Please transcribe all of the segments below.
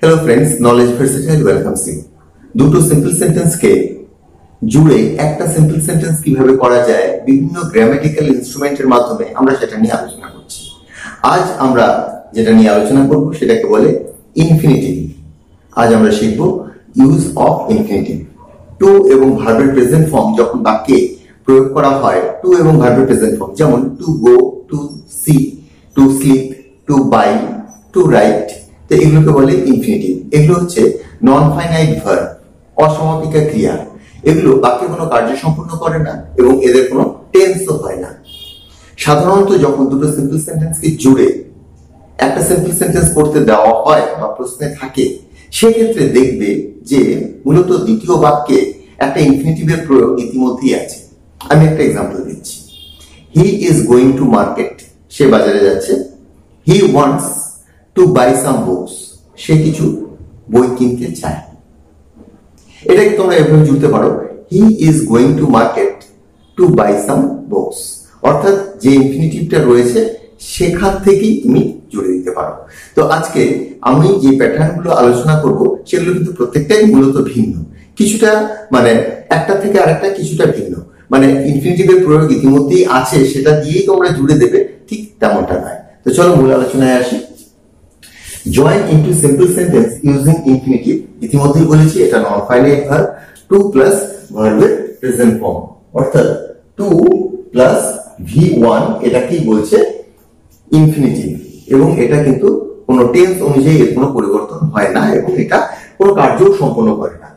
Hello friends, knowledge versatile welcomes you. দুটো simple সেন্টেন্সকে জুড়ে একটা সিম্পল সেন্টেন্স কিভাবে করা যায় বিভিন্ন গ্রামাটিক্যাল ইনস্ট্রুমেন্টের মাধ্যমে আমরা সেটা নিয়ে আলোচনা করছি। আজ আমরা যেটা নিয়ে আলোচনা করব সেটাকে বলে ইনফিনিটিভ। আজ আমরা শিখব ইউজ অফ ইনফিনিটিভ। টু এবং ভার্বের প্রেজেন্ট ফর্ম যখন বাক্যে প্রয়োগ করা হয়, টু এবং ভার্বের প্রেজেন্ট ফর্ম যেমন to go, to see, to sleep, to buy, to write, তো এগুলোকে বলে ইনফিনিটিভ। এগুলো হচ্ছে নন ফাইনাইট ভার্ব, অসমাপিকা ক্রিয়া। এগুলো বাক্যে কোনো কার্য সম্পূর্ণ করে না এবং এদের কোনো টেন্সও হয় না। সাধারণত যখন দুটো সিম্পল সেন্টেন্সকে জুড়ে একটা সিম্পল সেন্টেন্স করতে দেওয়া হয় বা প্রশ্নে থাকে, সেক্ষেত্রে দেখবে যে মূলত দ্বিতীয় বাক্যে একটা ইনফিনিটিভের প্রয়োগ ইতিমধ্যেই আছে। আমি একটা এক্সাম্পল দিচ্ছি। He is going to market, সে বাজারে যাচ্ছে। He wants to buy some books, সে কিছু বই কিনতে চায়। এটাকে তোমরা এভাবে জুড়তে পারো, he is going to market to buy some books. অর্থাৎ যে ইনফিনিটিভটা রয়েছে সেখান থেকেই তুমি জুড়ে দিতে পারো। তো আজকে আমি যে প্যাটার্নগুলো আলোচনা করব সেগুলো কিন্তু প্রত্যেকটাই মূলত ভিন্ন, কিছুটা মানে একটা থেকে আরেকটা কিছুটা ভিন্ন। মানে ইনফিনিটিভের প্রয়োগ ইতিমধ্যেই আছে, সেটা দিয়েই তোমরা জুড়ে দেবে, ঠিক তেমনটা নয়। তো চলো মূল আলোচনায় আসি। Join into simple sentence using infinitive. ইতিমধ্যেই বলেছি এটা non finite verb, to plus ভার্বের প্রেজেন্ট ফর্ম, অর্থাৎ টু প্লাস V1 এটাকেই বলছে ইনফিনিটিভ, এবং এটা কিন্তু কোনো টেন্স অনুযায়ী এর কোনো পরিবর্তন হয় না এবং এটা কোনো কার্যও সম্পন্ন করে না।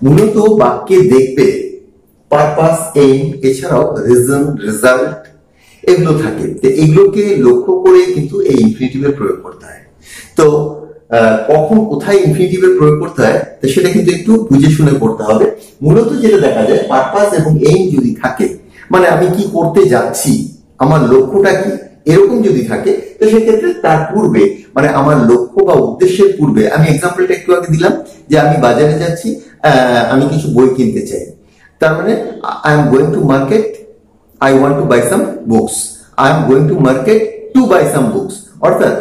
মূলত বাক্যে দেখবে পারপাস, এইম, এছাড়াও রিজন, রেজাল্ট এগুলো থাকে। তো এগুলোকে লক্ষ্য করে কিন্তু এই ইনফিনিটিভের প্রয়োগ করতে হয়। তো কখন কোথায় ইনফিনিটিভের প্রয়োগ করতে হয় তো সেটা কিন্তু একটু বুঝে শুনে করতে হবে। মূলত যেটা দেখা যায়, পারপাস এবং এইম যদি থাকে, মানে আমি কি করতে যাচ্ছি, আমার লক্ষ্যটা কি, এরকম যদি থাকে, তো সেক্ষেত্রে তার পূর্বে মানে আমার লক্ষ্য বা উদ্দেশ্যের পূর্বে, আমি এক্সাম্পলটা একটু আগে দিলাম যে আমি বাজারে যাচ্ছি, আমি কিছু বই কিনতে চাই। তার মানে I am going to market, I want to buy some books. I am going to market to buy some books. অর্থাৎ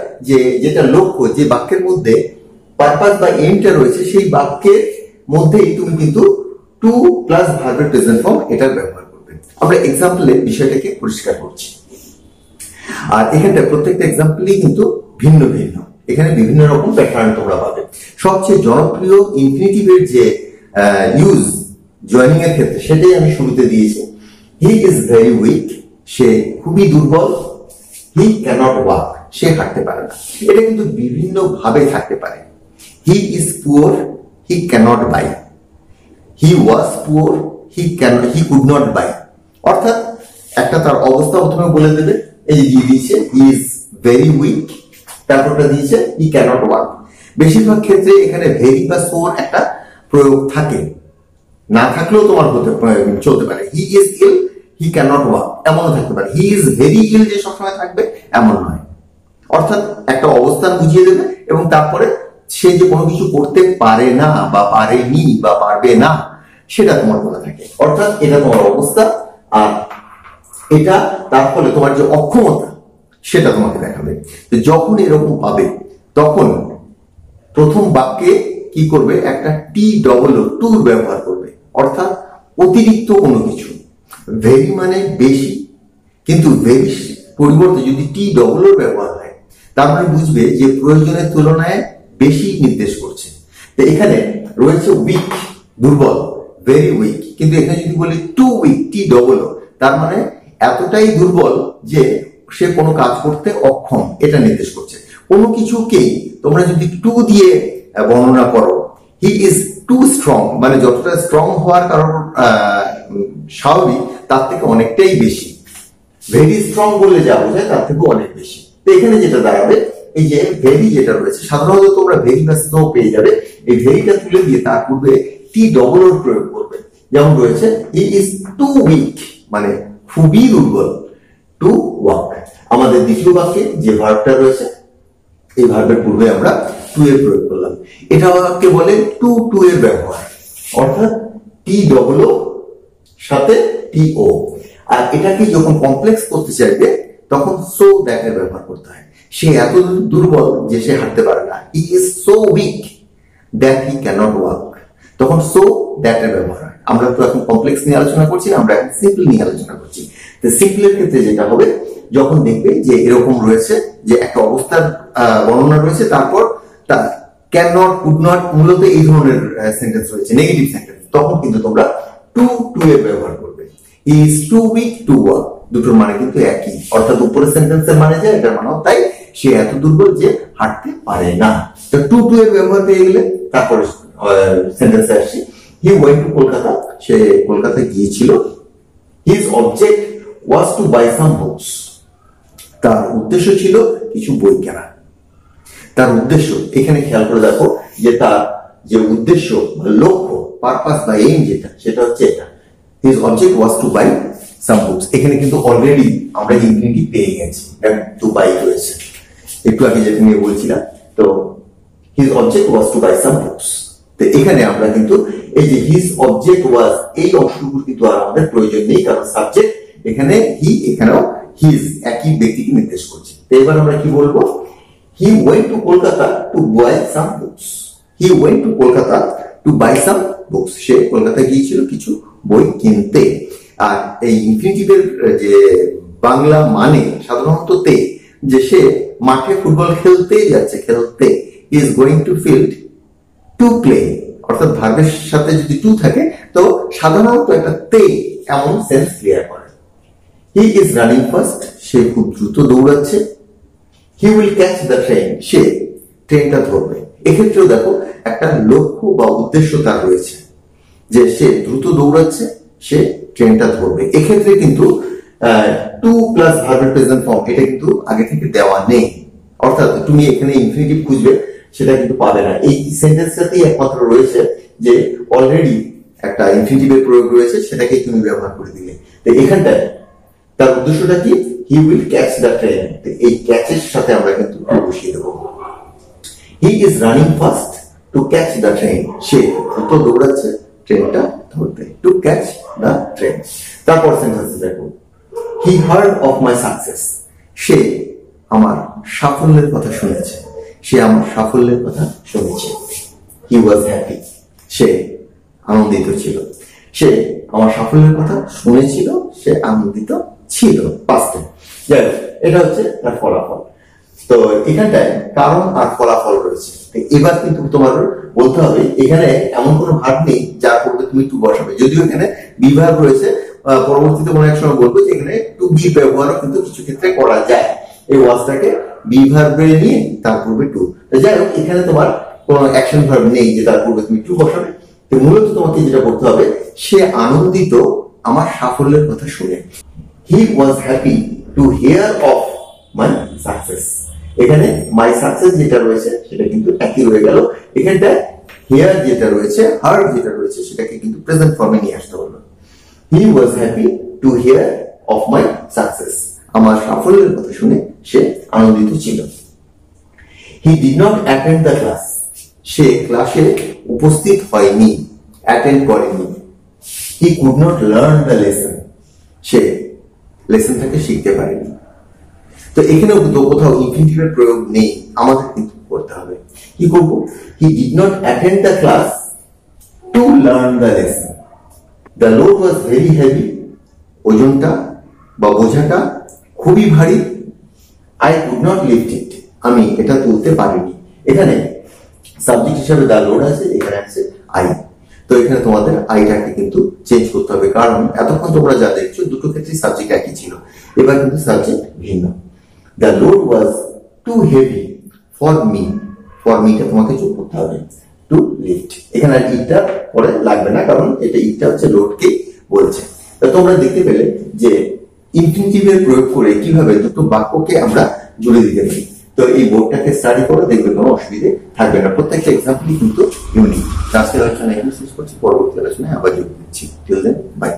যেটা লক্ষ্য, যে বাক্যের মধ্যে পারপাস বা এইমটা রয়েছে, সেই বাক্যের মধ্যেই তুমি কিন্তু টু প্লাস ভার্বের প্রেজেন্ট ফর্ম এটার ব্যবহার করবে। আমরা এক্সাম্পলে বিষয়টাকে পরিষ্কার করছি। আর এখানটা প্রত্যেকটা এক্সাম্পলই কিন্তু ভিন্ন ভিন্ন, এখানে বিভিন্ন রকম প্যাটার্ন তোমরা পাবে। সবচেয়ে জনপ্রিয় ইনফিনিটিভের যে ইউজ জয়েনিং এর ক্ষেত্রে, সেটাই আমি শুরুতে দিয়েছি। হি ইজ ভেরি উইক, সে খুবই দুর্বল। হি ক্যানট ওয়াক, সে হাঁটতে পারে না। এটা কিন্তু বিভিন্ন ভাবে থাকতে পারে। He is poor, he cannot buy. He was poor, he could not buy. অর্থাৎ একটা তার অবস্থা প্রথমে বলে দেবে, এই যে দিয়ে দিয়েছে হি ইজ ভেরি উইক, তারপরটা দিয়েছে হি ক্যানট ওয়াক। বেশিরভাগ ক্ষেত্রে এখানে ভেরি বা সোর একটা প্রয়োগ থাকে, না থাকলেও তোমার চলতে পারে। He is ill, he cannot walk এমনও থাকতে পারে। হি ইজ ভেরি ইল যে সবসময় থাকবে এমন নয়। অর্থাৎ একটা অবস্থান বুঝিয়ে দেবে এবং তারপরে সে যে কোনো কিছু করতে পারে না বা পারেনি বা পারবে না সেটা তোমার বলা থাকে। অর্থাৎ এটা তোমার অবস্থা, আর এটা তার ফলে তোমার যে অক্ষমতা সেটা তোমাকে দেখাবে। যখন এরকম পাবে তখন প্রথম বাক্যে কি করবে, একটা টি ডবল ও টুর ব্যবহার করবে, অর্থাৎ অতিরিক্ত কোনো কিছু। ভেরি মানে বেশি, কিন্তু ভেরি পরিবর্তে যদি টি ডবল ওর ব্যবহার হয়, তার মানে বুঝবে যে প্রয়োজনের তুলনায় বেশি নির্দেশ করছে। তো এখানে রয়েছে উইক, দুর্বল, ভেরি উইক, কিন্তু এখানে যদি বলি too weak, T double O, তার মানে এতটাই দুর্বল যে সে কোনো কাজ করতে অক্ষম, এটা নির্দেশ করছে। কোনো কিছুকেই তোমরা যদি টু দিয়ে বর্ণনা করো, হি ইজ টু স্ট্রং, মানে যতটা স্ট্রং হওয়ার কারণ স্বাভাবিক তার থেকে অনেকটাই বেশি। ভেরি স্ট্রং বললে যা বোঝায় তার থেকেও অনেক বেশি। তো এখানে যেটা দাঁড়াবে, এই যে ভেরি যেটা রয়েছে, সাধারণত তোমরা ভেরি বা স্নো পেয়ে যাবে। এই ভেরিটা তুলে দিয়ে তার পূর্বে টি ডবল ওর প্রয়োগ করবে। যেমন রয়েছে হি ইজ টু উইক, মানে খুবই দুর্বল, টু ওয়াক। আমাদের দ্বিতীয় বাক্যে যে ভার্বটা রয়েছে, এই ভার্বের পূর্বে আমরা টু এর প্রয়োগ করলাম। এটাকে বলে টু টু এর ব্যবহার, অর্থাৎ টি ডবল ও সাথে টি ও। আর এটাকে যখন কমপ্লেক্স করতে চাইবে তখন সো দ্যাট এর ব্যবহার করতে হয়। সে এত দুর্বল যে সে হাঁটতে পারে না। He is so weak that he cannot walk, তখন সো দ্যাট এর ব্যবহার হয়। আমরা তো এখন কমপ্লেক্স নিয়ে আলোচনা করছি, আমরা এখন সিম্পল নিয়ে আলোচনা করছি। তো সিম্পলের ক্ষেত্রে যেটা হবে, যখন দেখবে যে এরকম রয়েছে যে একটা অবস্থার বর্ণনা রয়েছে, তারপর তার ক্যান নট, কুড নট, মূলত এই ধরনের সেন্টেন্স রয়েছে, নেগেটিভ সেন্টেন্স, তখন কিন্তু তোমরা টু টু এর ব্যবহার করবে। He is too weak to walk, দুটোর মানে কিন্তু একই, অর্থাৎ উপরের সেন্টেন্সের মানে যে এটার মানে তাই সে এত দুর্বল যে হাঁটতে পারে না। তো টু টু এর ব্যবহার পেয়ে গেলে তারপরে সেন্টেন্সে আসছি। হি ওয়েন্ট টু কলকাতা, সে কলকাতায় গিয়েছিল। His object was to buy some books, তার উদ্দেশ্য ছিল কিছু বই কেনা। তার উদ্দেশ্য, এখানে খেয়াল করে দেখো যে তার যে উদ্দেশ্য, লক্ষ্য, পারপাস বা এইম যেটা, সেটা হচ্ছে এটা। His object was to buy some books, এখানে কিন্তু অলরেডি আমরা ইনফিনিটিভ পেয়ে গেছি, টু বাই রয়েছে একটু আগে যেটা নিয়ে বলছিলাম। তো his object was to buy some books, তো এখানে আমরা কিন্তু এই যে হিজ অবজেক্ট ওয়াজ, এই অংশটুকু কিন্তু আর আমাদের প্রয়োজন নেই, কারণ সাবজেক্ট এখানে হি, এখানেও হিজ, একই ব্যক্তিকে নির্দেশ করছে। তো এবার আমরা কি বলবো, he went to Kolkata to buy some books. He went to Kolkata to buy some books, সে কলকাতা গিয়েছিল কিছু বই কিনতে। আর এই ইনফিনিটিভের যে বাংলা মানে সাধারণত তে, যে সে মাঠে ফুটবল খেলতে যাচ্ছে, খেলতে, is going two field to play, অর্থাৎ ভার্বের সাথে যদি টু থাকে তো সাধারণত একটা তে এমন সেন্স ক্লিয়ার করে। হি ইজ রানিং ফাস্ট, সে খুব দ্রুত দৌড়াচ্ছে। He will catch the train, সে ট্রেনটা ধরবে। এক্ষেত্রেও দেখো একটা লক্ষ্য বা উদ্দেশ্য তার রয়েছে, যে সে দ্রুত দৌড়াচ্ছে, সে ট্রেনটা ধরবে। এক্ষেত্রে কিন্তু টু প্লাস ভার্বের প্রেজেন্ট ফর্ম, এটা কিন্তু আগে থেকে দেওয়া নেই, অর্থাৎ তুমি এখানে ইনফিনিটিভ খুঁজবে সেটা কিন্তু পাবে না। এই সেন্টেন্সটাতেই একমাত্র রয়েছে যে অলরেডি একটা ইনফিনিটিভের প্রয়োগ রয়েছে, সেটাকে তুমি ব্যবহার করে দিলে। তো এখানটায় তার উদ্দেশ্যটা কি, he will catch the train, এই ক্যাচের সাথে আমরা কিন্তু বসিয়ে দেবো। He is running fast to catch the train, সে দ্রুত দৌড়াচ্ছে ট্রেনটা ধরতে, টু ক্যাচ দ্য ট্রেন। তারপর সেন্টেন্স দেখো, he heard of my success, সে আমার সাফল্যের কথা শুনেছে, সে আমার সাফল্যের কথা শুনেছে। হি ওয়াজ হ্যাপি, সে আনন্দিত ছিল, সে আমার সাফল্যের কথা শুনেছিল, সে আনন্দিত ছিল। পাস্টে, যাই হোক, এটা হচ্ছে তার ফলাফল। তো এখানটায় কারণ আর ফলাফল রয়েছে। এবার কিন্তু তোমার বলতে হবে, এখানে এমন কোনো ভার্ব নেই যার পূর্বে তুমি টু বসাবে, যদিও এখানে বি ভার্ব রয়েছে। পরবর্তীতে কোনো এক সময় বলবো যে এখানে টু বি ব্যবহারও কিন্তু কিছু ক্ষেত্রে করা যায়, এই ওয়াজটাকে বি ভার্বে নিয়ে তার পূর্বে টু। যাই হোক, এখানে তোমার কোনো অ্যাকশন ভার্ব নেই যে তার পূর্বে তুমি টু বসাবে। তো মূলত তোমাকে যেটা করতে হবে, সে আনন্দিত আমার সাফল্যের কথা শুনে। He was happy to hear of my success, এখানে মাই সাকসেস যেটা রয়েছে সেটা কিন্তু একই রয়ে গেল। এখানটা হিয়ার যেটা রয়েছে, হার্ড যেটা রয়েছে, সেটাকে কিন্তু প্রেজেন্ট ফর্মে নিয়ে আসতে হলো। He was happy to hear of my success, আমার সাফল্যের কথা শুনে সে আনন্দিত ছিল। He did not attend the class, সে ক্লাসে উপস্থিত হয়নি, অ্যাটেন্ড করেনি। He could not learn the lesson, সে লেসনটাকে শিখতে পারেনি। তো এখানেও কিন্তু কোথাও ইনফিনিটিভের প্রয়োগ নেই, আমাদের কিন্তু করতে হবে। কি করব, হি did not attend the class to learn the lesson. The load was very heavy, ওজনটা বা বোঝাটা খুবই ভারী। আই কুড নট লিফট ইট, আমি এটা তুলতে পারিনি। এখানে সাবজেক্ট হিসাবে দ্য লোড আছে, এখানে আছে আই। তো এখানে তোমাদের আইটাকে কিন্তু চেঞ্জ করতে হবে, কারণ এতক্ষণ তোমরা যা দেখছো দুটো ক্ষেত্রে সাবজেক্ট একই ছিল, এবার কিন্তু সাবজেক্ট ভিন্ন। The load was too heavy for me, for me টা তোমাকে যোগ করতে হবে, to lift। এখানে আর ইটা পরে লাগবে না, কারণ এটা ইটা হচ্ছে লোডকে বলছে। তো তোমরা দেখতে পেলে যে ইনফিনিটিভের প্রয়োগ করে কিভাবে দুটো বাক্যকে আমরা জুড়ে দিতে পারি। তো এই বোর্ডটাকে স্টাডি করে দেখবে, কোনো অসুবিধে থাকবে না। প্রত্যেকটা এক্সাম্পলই কিন্তু ইউনিক। আজকের আলোচনা এখানে শেষ করছি, পরবর্তী আলোচনায় আবার যোগ দিচ্ছি। Till then, by.